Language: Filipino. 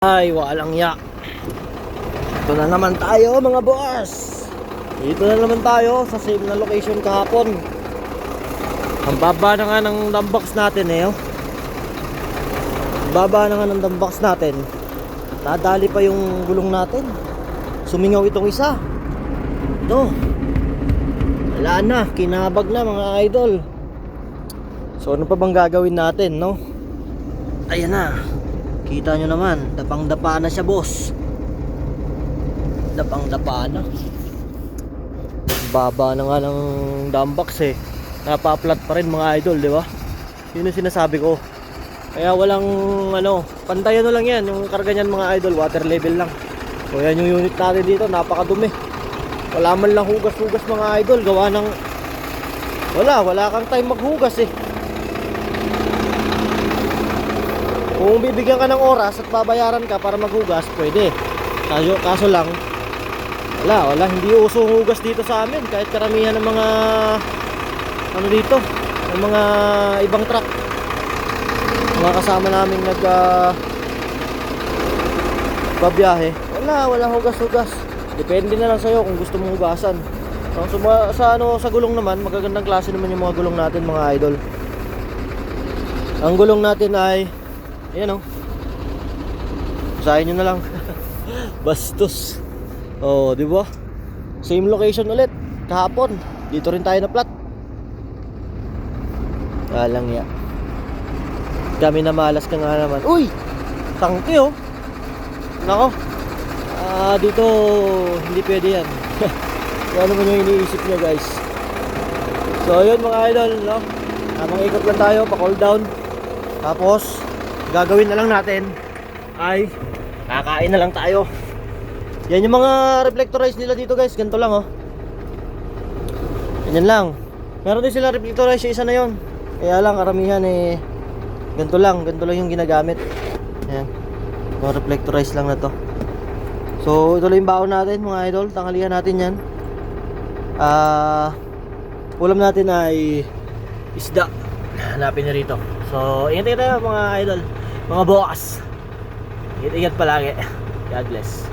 Ay, walang ya. Ito na naman tayo mga boss. Dito na naman tayo sa same na location kahapon. Ang baba na nga ng dumbox natin oh. Baba na nga ng dumbox natin. Nadali pa yung gulong natin. Sumingaw itong isa. Ito. Wala na, kinabag na mga idol. So ano pa bang gagawin natin, no? Ayan na. Kita nyo naman, dapang-dapa na siya, boss. Dapang-dapa na. Baba na nga ng dumbox Napaplat pa rin mga idol, di ba? Yun yung sinasabi ko. Kaya walang pantayan lang yan. Yung karga niyan mga idol, water level lang. So yan yung unit natin dito, napakadumi. Wala man lang hugas-hugas mga idol. Gawa ng wala kang time maghugas Kung bibigyan ka ng oras at babayaran ka para maghugas, pwede. Kaso lang, wala, hindi uso hugas dito sa amin. Kahit karamihan ng mga dito, ng mga ibang truck, mga kasama namin babiyahe, wala hugas-hugas. Depende na lang sa'yo kung gusto mong hugasan. Sa gulong naman, magagandang klase naman yung mga gulong natin mga idol. Ang gulong natin ay ayan usahin nyo na lang. Bastos. Di ba? Same location ulit kahapon. Dito rin tayo na plat. Walang ya. Kami na malas ka nga naman. Uy! Tangke Nako. Dito hindi pwede yan. Ano man yung iniisip nyo guys. So yun mga idol, no? Mga ikot lang tayo, pa-cool down. Tapos gagawin na lang natin ay kakain na lang tayo. Yan yung mga reflectorize nila dito guys. Ganito lang Ganyan lang. Meron din sila reflectorize yung isa na yon. Kaya lang karamihan ganito lang yung ginagamit. Ayan, mga reflectorize lang na to. So ito lang yung baon natin mga idol. Tanghalian natin yan. Ulam natin ay isda. Hanapin na rito. So ingat tayo mga idol, mga boss. Ingat palagi. God bless.